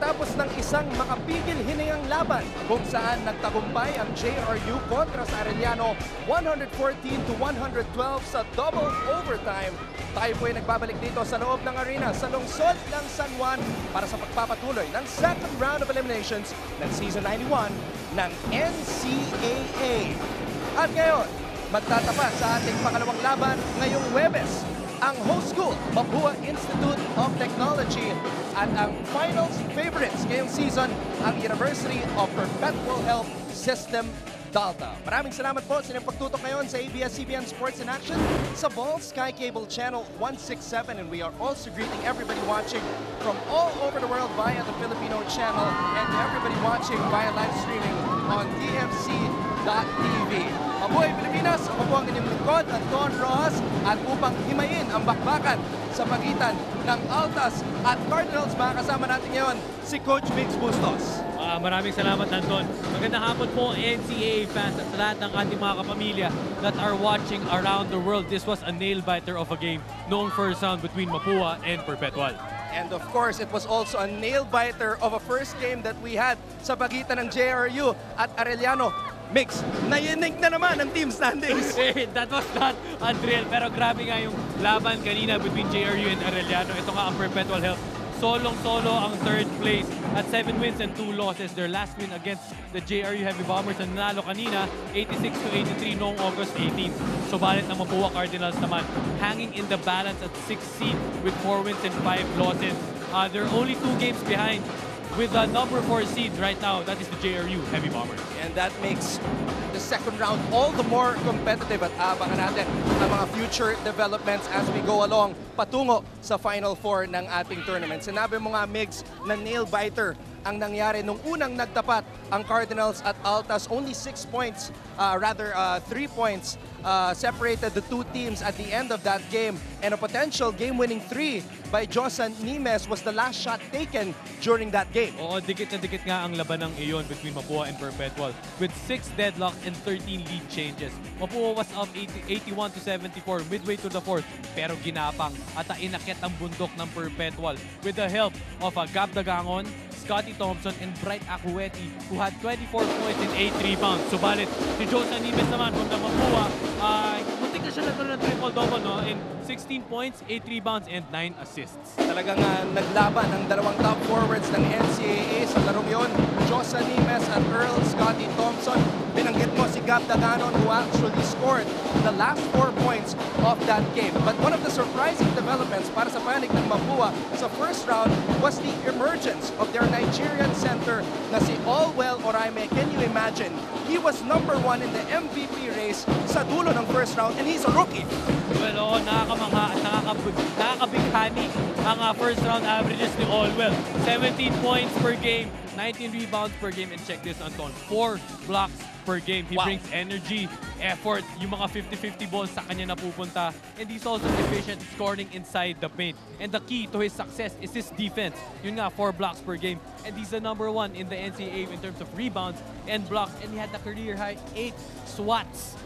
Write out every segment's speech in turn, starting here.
Pagkatapos ng isang makapigil-hiningang laban kung saan nagtagumpay ang JRU kontra sa Arellano 114-112 sa double overtime, tayo po ay nagbabalik dito sa loob ng arena sa lungsod ng San Juan para sa pagpapatuloy ng second round of eliminations ng Season 91 ng NCAA. At ngayon, magtatapat sa ating pangalawang laban ngayong Huwebes ang host school, Mapua Institute of Technology, at ang finals favorites ngayong season, ang University of Perpetual Health System Delta. Maraming salamat po sa inyong pagtutok ngayon sa ABS-CBN Sports in Action sa Ball Sky Cable Channel 167, and we are also greeting everybody watching from all over the world via the Filipino channel and everybody watching via live streaming on DMC.tv. Mabuhay Pilipinas! Ako po ang inyong lingkod, Anton Rojas, at upang himayin ang bakbakan sa pagitan ng Altas at Cardinals, makakasama natin ngayon si Coach Mix Bustos. Maraming salamat, Anton. Magandang hapon po, NCAA fans at sa lahat ng ating mga kapamilya that are watching around the world. This was a nail-biter of a game noong first round between Mapua and Perpetual. And of course, it was also a nail-biter of a first game that we had sa pagitan ng JRU at Arellano. Mix, nayinig na naman ang team standings. That was not unreal, pero grabe nga yung laban kanina between JRU and Arellano. Ito nga ang Perpetual Health. Solong-solo ang third place at 7 wins and 2 losses. Their last win against the JRU Heavy Bombers na nanalo kanina 86-83 noong August 18. Subalit ng Mapua Cardinals naman, hanging in the balance at 6th seed with 4 wins and 5 losses. They're only 2 games behind with the number 4 seed right now. That is the JRU Heavy Bombers. And that makes the second round all the more competitive, at abangan natin ang mga future developments as we go along patungo sa Final Four ng ating tournament. Sinabi mo nga, Migs, na nail-biter ang nangyari nung unang nagtapat ang Cardinals at Altas. Only 6 points, 3 points separated the two teams at the end of that game. And a potential game-winning 3 by Josan Nimes was the last shot taken during that game. Oo, dikit na dikit nga ang labanang iyon between Mapua and Perpetual with 6 deadlocks and 13 lead changes. Mapua was up 81-74 midway to the 4th, pero ginapang at inakit ang bundok ng Perpetual with the help of Gab Dagangon, Scotty Thompson, and Bright Acueti, who had 24 points and 8 rebounds. Subalit, si Josan Nimes naman from the Mapua, muntik na siya nagkaroon ng triple-double, no? In 16 points, 8 rebounds, and 9 assists. Talagang naglaban ang dalawang top forwards ng NCAA sa larong yun. Josan Nimes at Earl Scotty Thompson. Binanggit mo si Gab Daganon, who actually scored the last 4 points of that game. But one of the surprising developments para sa panig ng Mapua sa first round was the emergence of their Nigerian center na si Allwell Oraime. Can you imagine? He was number 1 in the MVP race sa dulo ng first round, and he's a rookie. Well, oo, nakakamangha at nakakabighani ang first round averages ni Allwell. 17 points per game, 19 rebounds per game, and check this, Anton, 4 blocks per game. He brings energy, effort, yung mga 50-50 balls sa kanya napupunta, and he's also efficient scoring inside the paint. And the key to his success is his defense. Yun nga, 4 blocks per game, and he's the number 1 in the NCAA in terms of rebounds and blocks, and he had the career high 8 swats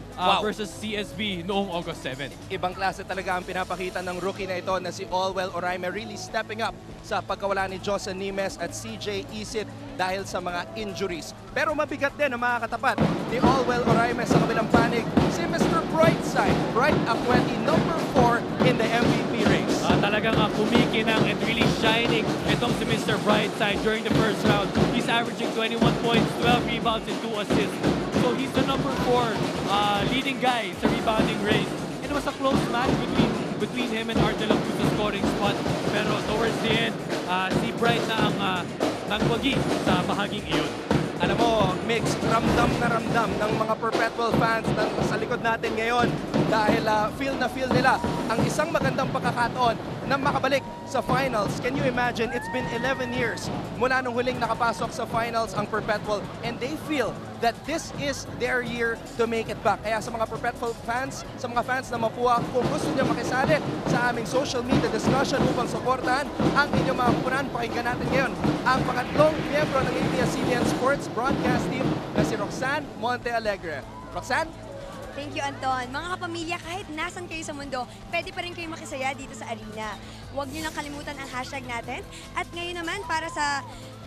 versus CSB noong August 7. Ibang klase talaga ang pinapakita ng rookie na ito na si Allwell Oraime, really stepping up sa pagkawala ni Josan Nimes at CJ Isit dahil sa mga injuries. Pero mabigat din ang mga katapat ni Allwell Oraime sa kabilang panig, si Mr. Brightside, Bright Acueti, number 4 in the MVP race. Talagang kumikinang and really shining itong si Mr. Brightside during the first round. He's averaging 21 points, 12 rebounds, and 2 assists. So he's the number 4 leading guy sa rebounding race. And it was a close match between him and Artelo sa scoring spot. Pero towards the end, si Bright na ang nagwagi sa bahaging iyon. Alam mo, Mix, ramdam na ramdam ng mga Perpetual fans na sa likod natin ngayon dahil feel na feel nila ang isang magandang pagkakataon na makabalik sa finals. Can you imagine? It's been 11 years mula nung huling nakapasok sa finals ang Perpetual, and they feel that this is their year to make it back. Kaya sa mga Perpetual fans, sa mga fans na Mapua, kung gusto niyo makisali sa aming social media discussion upang suportahan ang inyong mga kupunan, pakinggan natin ngayon ang pangatlong miyembro ng ABS-CBN Sports Broadcast Team na si Roxanne Montealegre. Roxanne? Thank you, Anton. Mga kapamilya, kahit nasan kayo sa mundo, pwede pa rin kayo makisaya dito sa arena. Huwag niyo lang kalimutan ang hashtag natin. At ngayon naman, para sa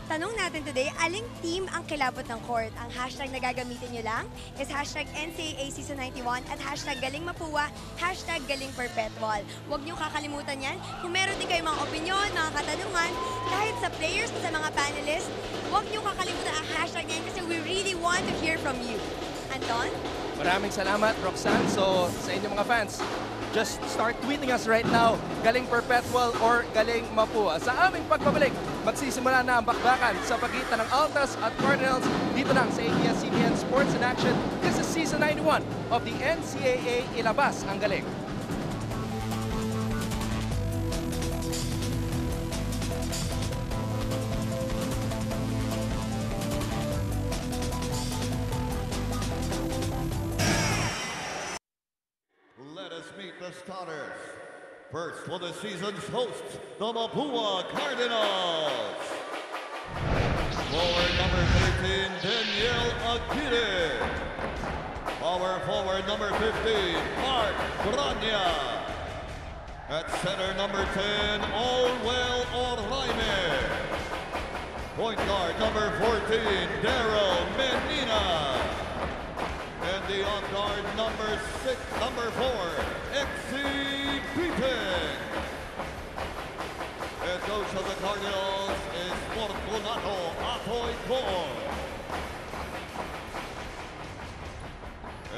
Tanong natin today, aling team ang kilabot ng court? Ang hashtag na gagamitin nyo lang is hashtag NCAA Season 91 at hashtag Galing Mapua, hashtag Galing Perpetual. Huwag nyo kakalimutan yan. Kung meron din kayong mga opinion, mga katanungan, kahit sa players, sa mga panelists, huwag nyo kakalimutan ang hashtag yan kasi we really want to hear from you. Anton? Maraming salamat, Roxanne. So, sa inyong mga fans, just start tweeting us right now, Galing Perpetual or Galing Mapua. Sa aming pagbabalik, magsisimula na ang bakbakan sa pagitan ng Altas at Cardinals dito lang sa ABS-CBN Sports in Action. This is Season 91 of the NCAA Ilabas ang Galing. Let us meet the starters. First for the season's hosts, the Mapua Cardinals. Forward number 13, Daniel Aguirre. Power forward number 15, Mark Branya. At center number 10, Olwell Oraime. Point guard number 14, Daryl Menina. And the on-guard number 4, exhibiting. Head coach of the Cardinals is Fortunato Atoycon.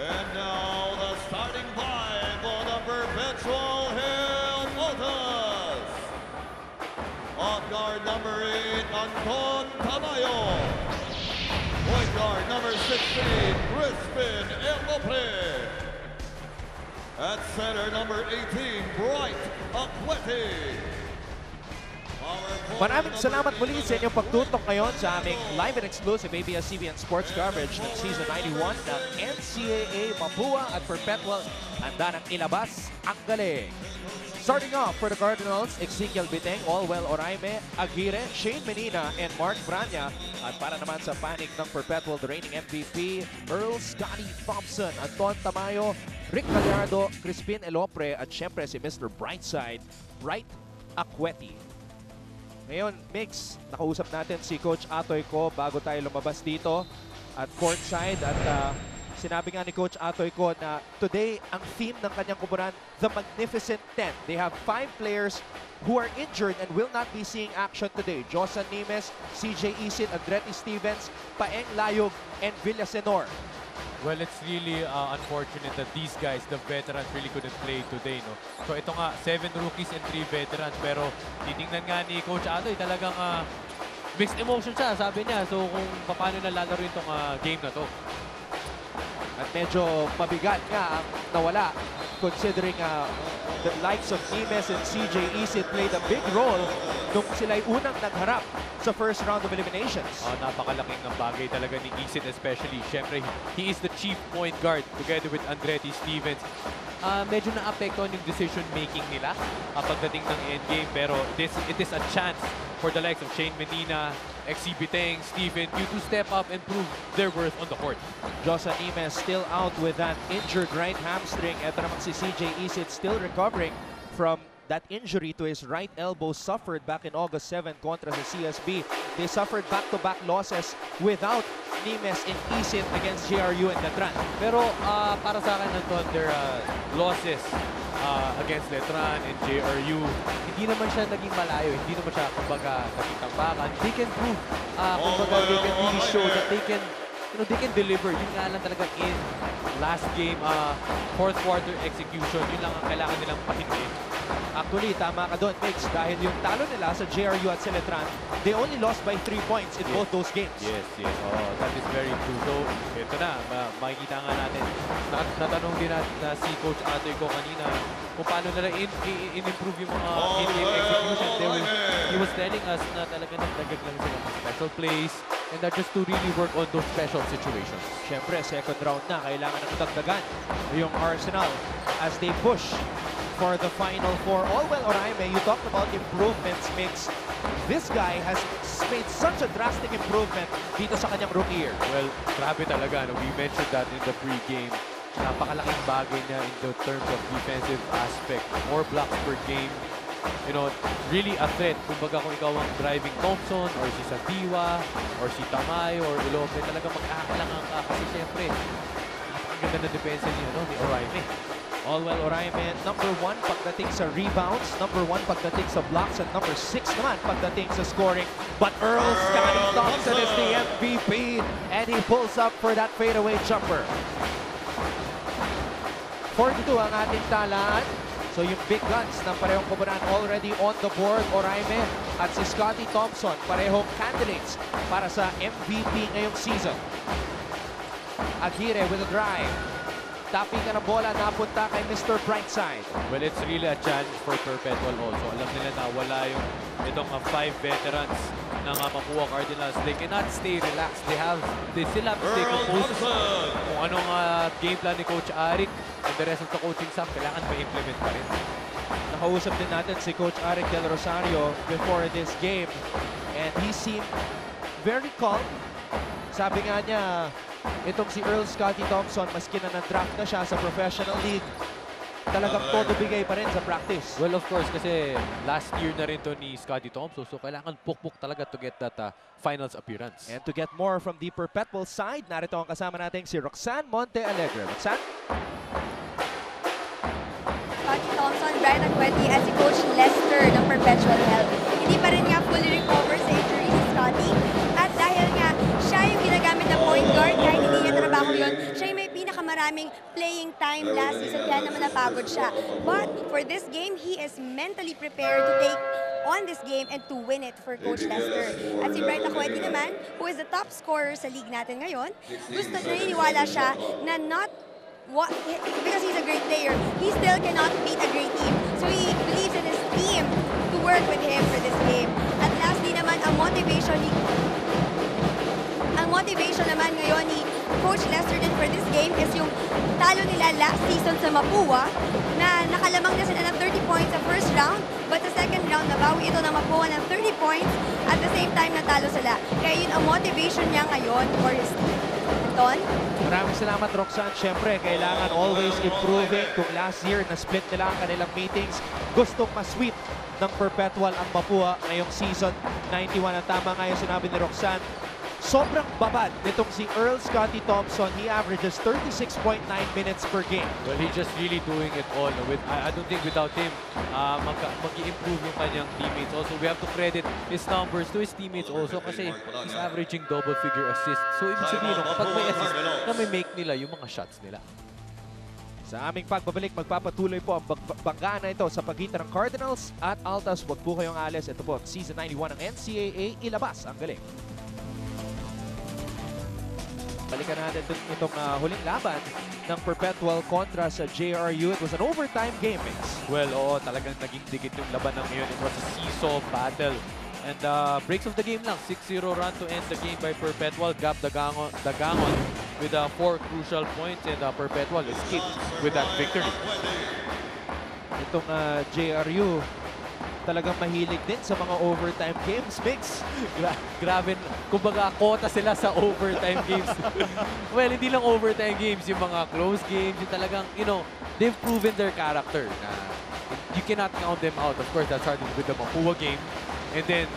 And now the starting five on the perpetual Hail Altas. On-guard number 8, Anton Tamayo. Point guard number 16, Crispin Elope. At center number 18, Bright Aquete. Maraming salamat muli sa inyong pagtutok ngayon sa aming live and exclusive ABS-CBN sports coverage ng Season 91 ng NCAA Mapua at Perpetual. Handa ng ilabas ang galing. Starting off for the Cardinals, Ezekiel Biteng, Olwell Oraime, Aguirre, Shane Menina, and Mark Branya. At para naman sa panig ng Perpetual, the reigning MVP, Earl Scotty Thompson, Anton Tamayo, Rick Gallardo, Crispin Elopre, at syempre si Mr. Brightside, Bright Aqueti. Ngayon, Mix, nakausap natin si Coach Atoy ko bago tayo lumabas dito at courtside at sinabi nga ni Coach Atoy ko na today, ang theme ng kanyang kuburan, the Magnificent 10. They have 5 players who are injured and will not be seeing action today. Josan Nimes, CJ Isit, Andretti Stevens, Paeng Layog, and Villasenor. Well, it's really unfortunate that these guys, the veterans, really couldn't play today, no? So ito nga, 7 rookies and 3 veterans. Pero titingnan nga ni Coach Atoy, talagang mixed emotion siya, sabi niya. So kung paano na lalaro itong game na to. At medyo mabigat nga ang nawala considering the likes of Nimes and CJ Isit played a big role nung sila'y unang nagharap sa first round of eliminations. Napakalaking ng bagay talaga ni Isit especially. Siyempre, he is the chief point guard together with Andretti Stevens. Medyo na-apektuhan yung decision-making nila pagdating ng endgame. Pero it is a chance for the likes of Shane Menina, exhibiting Steven to step up and prove their worth on the court. Josan Nimes still out with that injured right hamstring. Ito naman si CJ Isit still recovering from that injury to his right elbow suffered back in August 7 kontra sa CSB. They suffered back-to-back losses without Nimes and Isit against JRU and Letran. Pero para sa akin, Anton, their losses against Letran and JRU, hindi naman siya naging malayo. Hindi naman siya, kumbaga, naging tambakan. They can prove, kumbaga, they can really show that they can, they can deliver. Yun nga lang talaga in last game, fourth quarter execution. Yun lang ang kailangan nilang pahintin. Actually, tama ka doon, Mix, dahil yung talo nila sa JRU at sa Letran, they only lost by 3 points in both those games. Yes. Oh, that is very true. So, ito na, makikita nga natin. Natanong din natin na si Coach Atoy ko kanina kung paano nila in-improve yung mga in-game execution. He was telling us na talaga nagdagag lang sila ng special plays and that just to really work on those special situations. Siyempre, second round na, kailangan ng dagdagan yung Arsenal as they push for the Final Four. Olwell Oraime, you talked about improvements, Mix. This guy has made such a drastic improvement dito sa kanyang rookie year. Well, grabe talaga. No? We mentioned that in the pre-game. Napakalaking bagay niya in the terms of defensive aspect. More blocks per game. you know, really a threat. Kumbaga kung ikaw ang driving Thompson or si Sandiwa or si Tamay or Ilope, talaga magkakalangan ka kasi siyempre ang ganda na depensa ni Oraime. Allwell Oraime, number 1 pagdating sa rebounds, number 1 pagdating sa blocks, at number 6 naman pagdating sa scoring. But Earl Scotty Thompson is the MVP, and he pulls up for that fadeaway jumper. 42 ang ating talaan. So yung big guns ng parehong koponan already on the board. Oraime at si Scotty Thompson, parehong candidates para sa MVP ngayong season. Aguirre with a drive. Tapping ka ng bola, napunta kay Mr. Brightside. Well, it's really a challenge for Perpetual also. Alam nila na wala yung itong 5 veterans ng Mapua Cardinals. They cannot stay relaxed. They still have to stay composed. Kung anong game plan ni Coach Arik and the rest of the coaching staff, kailangan ma-implement pa rin. Nakausap din natin si Coach Arik Del Rosario before this game, and he seemed very calm. Sabi nga niya, itong si Earl Scotty Thompson, maski na na-draft na siya sa professional league, talagang todo bigay pa rin sa practice. Well, of course, kasi last year na rin to ni Scotty Thompson, so kailangan pukpuk talaga to get that finals appearance. And to get more from the Perpetual side, narito ang kasama natin si Roxanne Monte Alegre. Roxanne? Scotty Thompson, Brian Agweti at si Coach Lester ng Perpetual Health. Hindi pa rin nga fully recover sa injury si Scotty. At dahil nga siya yung ginagamit na point guard, kahit hindi niya trabaho yun, siya yung may pinakamaraming playing time last season, kaya naman napagod siya. But for this game, he is mentally prepared to take on this game and to win it for Coach Lester. At si Bright Agweti naman, who is the top scorer sa league natin ngayon, naniniwala siya na because he's a great player, he still cannot beat a great team. So he believes in his team to work with him for this game. At lastly naman, ang motivation naman ngayon ni Coach Lester din for this game is yung talo nila last season sa Mapua na nakalamang na sila ng 30 points sa first round, but sa second round nabawi ito ng Mapua ng 30 points at the same time natalo sila. Kaya yun ang motivation niya ngayon for his team. Anton? Maraming salamat, Roxanne. Siyempre, kailangan always improving. Kung last year na-split nila ang kanilang meetings, gustong ma-sweep ng Perpetual ang Mapua ngayong season 91. Ang tama nga yung sinabi ni Roxanne. Sobrang babad nitong si Earl Scotty Thompson. He averages 36.9 minutes per game. Well, he's just really doing it all. I don't think without him, mag-i-improve yung kanyang teammates. Also, we have to credit his numbers to his teammates also kasi he's averaging double-figure assists. So, ibig sabihin, kapag may assist, na may make nila yung mga shots nila. Sa aming pagbabalik, magpapatuloy po ang banggaan na ito sa pagitan ng Cardinals at Altas. Huwag po kayong alis. Ito po, Season 91 ng NCAA. Ilabas ang galing. Balikan natin itong huling laban ng Perpetual kontra sa JRU. It was an overtime game, mix. Well, oo, talagang naging dikit yung laban ng ngayon. It was a seesaw battle. And breaks of the game lang. 6-0 run to end the game by Perpetual. Gab Dagangon with 4 crucial points, and Perpetual escaped with that victory. Itong JRU, talagang mahilig din sa mga overtime games, mix. Grabe, kumbaga kota sila sa overtime games. Well, hindi lang overtime games, yung mga close games, yung talagang, they've proven their character. You cannot count them out. Of course, that started with the Mapua game. And then,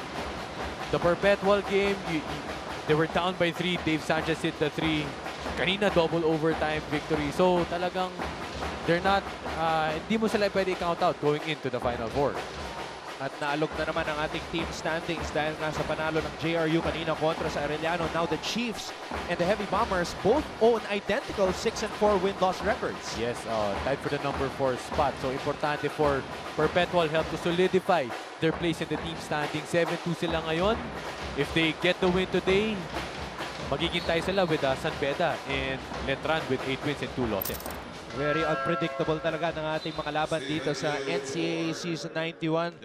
the Perpetual game, they were down by 3. Dave Sanchez hit the 3. Kanina, double overtime victory. So, talagang, they're not, hindi mo sila pwede count out going into the Final Four. At naalog na naman ang ating team standings dahil nga sa panalo ng JRU kanina kontra sa Arellano. Now the Chiefs and the Heavy Bombers both own identical 6-4 win-loss records. Yes, tied for the number 4 spot. So importante for Perpetual help to solidify their place in the team standing. 7-2 sila ngayon. If they get the win today, magiging tayo sila with San Beda and Letran with 8 wins and 2 losses. Very unpredictable talaga ng ating mga laban dito sa NCAA Season 91.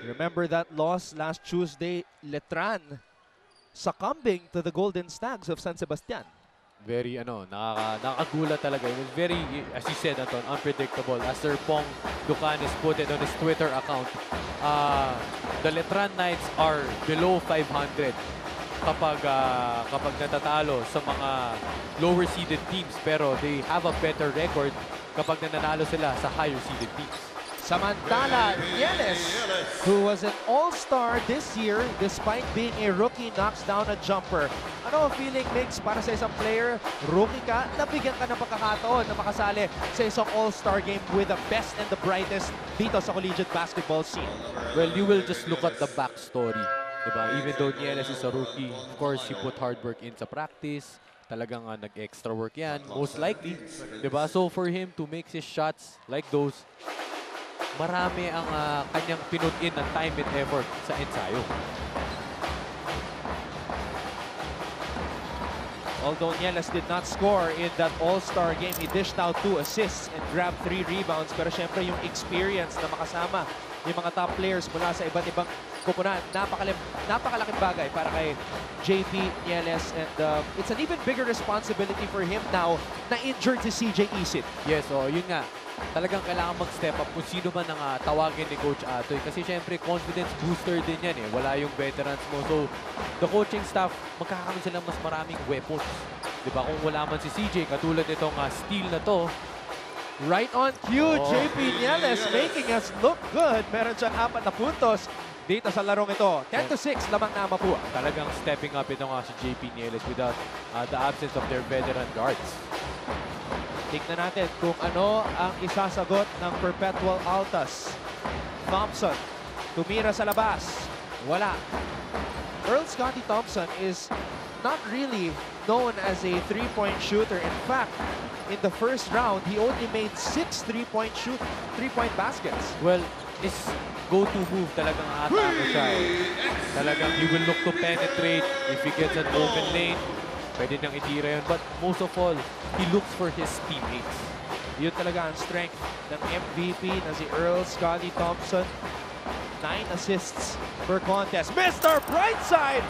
Remember that loss last Tuesday, Letran succumbing to the Golden Stags of San Sebastian. Very, nakakagulat talaga. It was very, as you said, Anton, unpredictable. As Sir Pong Ducanes put it on his Twitter account, the Letran Knights are below 500. Kapag natatalo sa mga lower seeded teams, pero they have a better record kapag nananalo sila sa higher seeded teams. Samantala, Yeles, who was an all-star this year despite being a rookie, knocks down a jumper. Ano ang feeling, Mix, para sa isang player? Rookie ka, nabigyan ka ng pagkakataon na makasali sa isang all-star game with the best and the brightest dito sa collegiate basketball scene. Well, you will just look at the backstory. Diba? Even though Nieles is a rookie, of course, he put hard work in sa practice. Talagang nag-extra work yan, most likely. Diba? So for him to make his shots like those, marami ang kanyang pinut in ng time and effort sa ensayo. Although Nieles did not score in that all-star game, he dished out 2 assists and grabbed 3 rebounds. Pero syempre yung experience na makasama yung mga top players mula sa iba't ibang kupunan, napakalaking bagay para kay JP Nieles. And it's an even bigger responsibility for him now na injured si CJ Isit. Yes, yun nga. Talagang kailangan mag-step up kung sino man ang tawagin ni Coach Atoy. Kasi syempre, confidence booster din yan eh. Wala yung veterans mo. So, the coaching staff, magkakaroon silang mas maraming weapons. Diba? Kung wala man si CJ, katulad nitong steal na to. Right on cue, JP Nieles making us look good. Meron siyang 4 na puntos dito sa larong ito. 10-6, lamang na Mapua. Talagang stepping up ito nga si JP Nieles without the absence of their veteran guards. Tignan natin kung ano ang isasagot ng Perpetual Altas. Thompson, tumira sa labas. Wala. Earl Scotty Thompson is not really known as a three-point shooter. In fact, in the first round, he only made 6 three-point baskets. Well, his go-to move talagang atake siya. Talagang he will look to penetrate if he gets an open lane. Pwede niyang itira yun. But most of all, he looks for his teammates. Yun talaga ang strength ng MVP na si Earl Scotty Thompson. 9 assists per contest. Mr. Brightside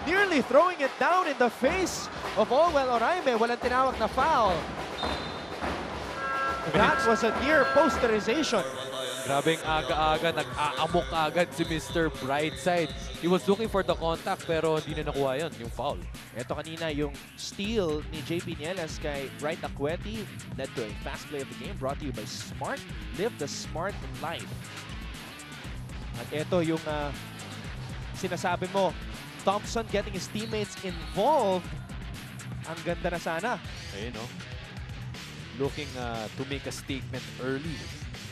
nearly throwing it down in the face of Olwell Oraime. Walang tinawag na foul. That was a near posterization. Grabing aga-aga, nag-aamok agad si Mr. Brightside. He was looking for the contact pero hindi na nakuha yun, yung foul. Ito kanina yung steal ni JP Nieles kay Bright Acueti led to a fast play of the game brought to you by Smart. Live the smart life. At ito yung sinasabi mo, Thompson getting his teammates involved. Ang ganda na sana. Ayun, no? Looking to make a statement early.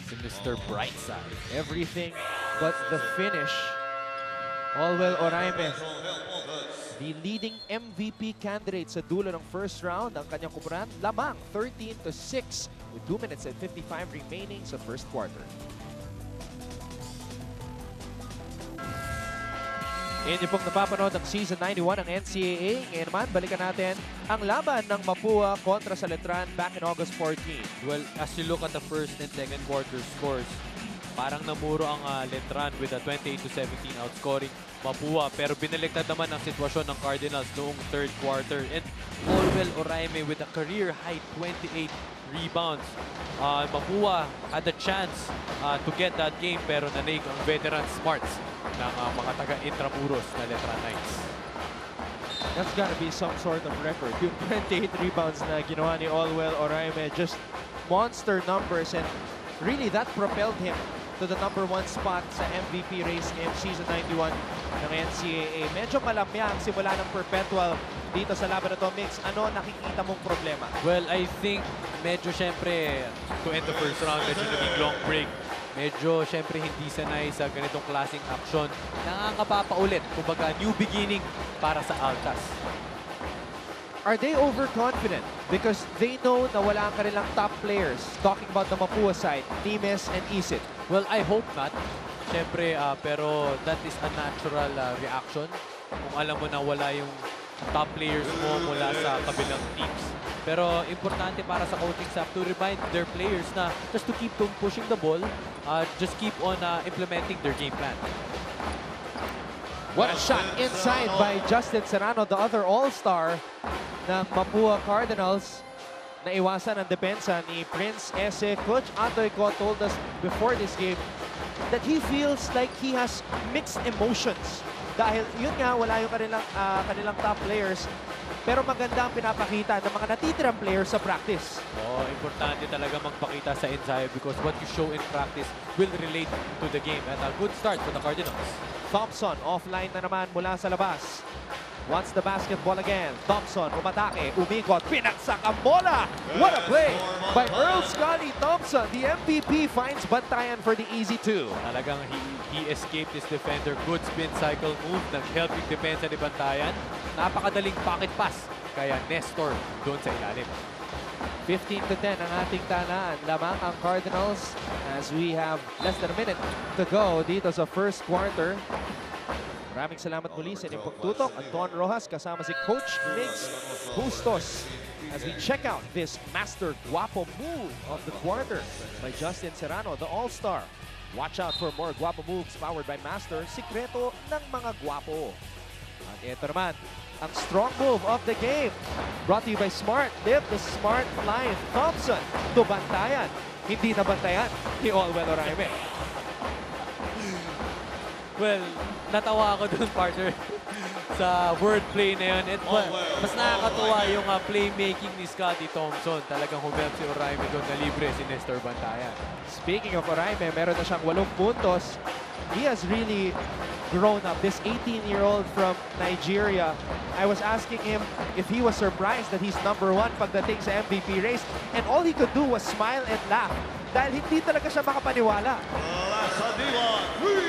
Si Mr. Brightside. Everything but the finish. Olwell Oraime, the leading MVP candidate sa dulo ng first round. Ang kanyang kupunan, lamang 13-6 with 2 minutes and 55 remaining sa first quarter. Inyo pong napapanood ang Season 91 ng NCAA. Ngayon naman, balikan natin ang laban ng Mapua kontra sa Letran back in August 14. Well, as you look at the first and second quarter scores, parang namuro ang Letran with a 28-17 outscoring Mapua. Pero binaliktad naman ang sitwasyon ng Cardinals noong third quarter. And Olwell Oraime with a career-high 28 rebounds. Mapua had a chance to get that game pero nanig ang veteran Smarts ng mga taga-Intramuros na Letran Knights. That's gotta be some sort of record. Yung 28 rebounds na ginawa ni Olwell Oraime, just monster numbers, and really that propelled him to the #1 spot sa MVP race ngayong Season 91 ng NCAA. Medyo malamya ang simula ng Perpetual dito sa laban na to. Mix, ano nakikita mong problema? Well, I think medyo syempre to end the first round, medyo naging long break. Medyo syempre hindi sanay sa ganitong klaseng aksyon. Nakakapapaulit, kumbaga new beginning para sa Altas. Are they overconfident? Because they know na wala ang kanilang top players. Talking about the Mapua side, Times and Isit. Well, I hope not. Siyempre, pero that is a natural reaction. Kung alam mo na wala yung top players mo mula sa kabilang teams. Pero importante para sa coaching staff to remind their players na just to keep on pushing the ball, just keep on implementing their game plan. What a shot inside by Justin Serrano, the other all-star ng Mapua Cardinals. Naiwasan ang depensa ni Prince Ese. Coach Atoy Ko told us before this game that he feels like he has mixed emotions. Dahil yun nga, wala yung kanilang top players. pero maganda ang pinapakita ng mga natitirang players sa practice. Oh, importante talaga magpakita sa ensayo because what you show in practice will relate to the game. And a good start for the Cardinals. Thompson offline na naman mula sa labas. Wants the basketball again. Thompson umatake, umikot, pinagsak ang bola. What a play by Earl Scotty Thompson. The MVP finds bantayan for the easy two. Talagang he escaped his defender. Good spin cycle move. Nag-help yung depensa ni Bantayan. Napakadaling pocket pass. Kaya Nestor doon sa ilalim. 15-10 ang ating talaan. Lamang ang Cardinals as we have less than a minute to go dito sa first quarter. Maraming salamat muli sa inyong pagtutok. Anton Rojas kasama si Coach Migs Bustos as we check out this master guapo move of the quarter by Justin Serrano, the All-Star. Watch out for more guapo moves powered by Master, sikreto ng mga guapo. At ito naman, ang strong move of the game. Brought to you by Smart. Live the Smart Life. Thompson to Bantayan. Hindi na Bantayan ni Olwell Oraime. Well, natawa ako dun, partner, sa wordplay na yun. Mas nakakatuwa yung playmaking ni Scotty Thompson. Talagang humhelp si Oraime doon na libre si Nestor Bantayan. Speaking of Oraime, meron na siyang 8 puntos. He has really grown up. This 18-year-old from Nigeria, I was asking him if he was surprised that he's #1 pagdating sa MVP race. And all he could do was smile and laugh. Dahil hindi talaga siya makapaniwala.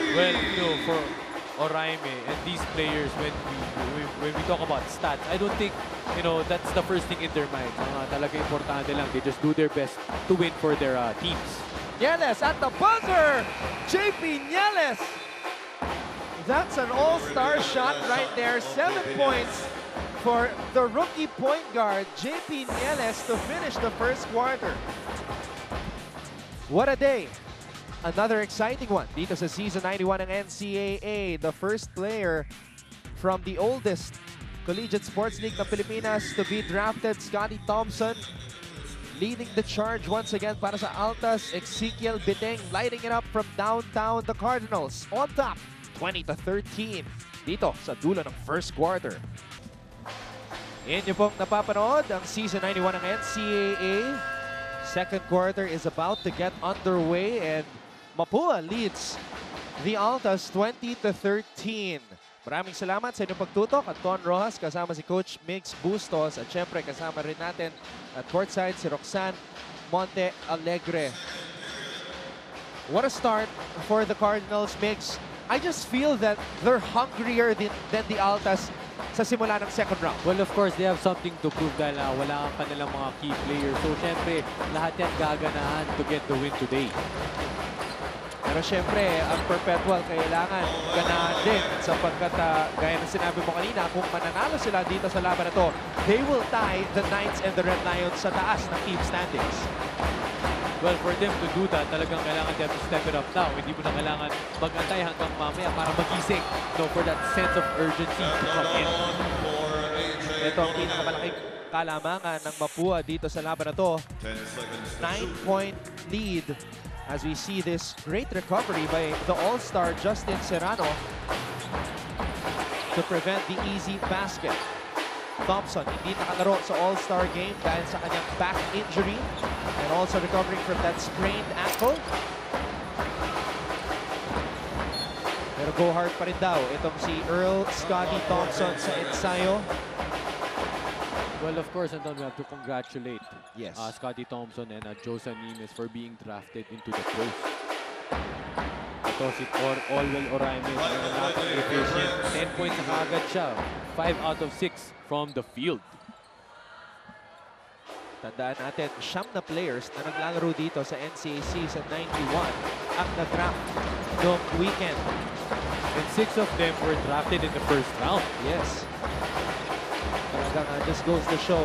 Well, for Oraime and these players, when we talk about stats, I don't think, that's the first thing in their mind. Talaga importante lang. They just do their best to win for their teams. Nieles at the buzzer! JP Nieles! That's an all-star shot right there. 7 points for the rookie point guard, JP Nieles, to finish the first quarter. What a day. Another exciting one dito sa Season 91 ng NCAA. The first player from the oldest collegiate sports league ng Pilipinas to be drafted, Scotty Thompson, leading the charge once again para sa Altas. Ezekiel Biteng lighting it up from downtown. The Cardinals on top, 20-13 dito sa dulo ng first quarter. Inyo pong napapanood ang Season 91 ng NCAA. Second quarter is about to get underway and Mapua leads the Altas 20-13. Maraming salamat sa inyong pagtutok. Anton Rojas kasama si Coach Migs Bustos at syempre kasama rin natin at courtside si Roxanne Monte Alegre. What a start for the Cardinals, Migs. I just feel that they're hungrier than the Altas sa simula ng second round. Well, of course, they have something to prove dahil wala ang kanilang mga key players. So, syempre, lahat yan gaganahan to get the win today. Pero syempre, ang Perpetual kailangan ganahan din sapagkat gaya ng sinabi mo kanina, kung mananalo sila dito sa laban na to, they will tie the Knights and the Red Lions sa taas ng team standings. Well, for them to do that, talagang kailangan them to step it up now. Hindi mo na kailangan mag-antay hanggang mamaya para magising. So, for that sense of urgency to come in. Ito ang pinakamalaking kalamangan ng Mapua dito sa laban na to. 9-point lead as we see this great recovery by the All-Star Justin Serrano to prevent the easy basket. Thompson hindi nakalaro sa All-Star game dahil sa kanyang back injury and also recovering from that sprained ankle. Pero go hard pa rin daw itong si Earl Scotty Thompson sa ensayo. Well, of course, and then we have to congratulate Scotty Thompson and Josan Nimes for being drafted into the pros. Ito si Olwell Oraime, napaka-efficient. 10 points na kaagad siya. 5 out of 6 from the field. Tandaan natin, 9 na players na naglalaro dito sa NCAA Season 91 ang na-draft noong weekend. And 6 of them were drafted in the first round. Yes. Talagang just goes to show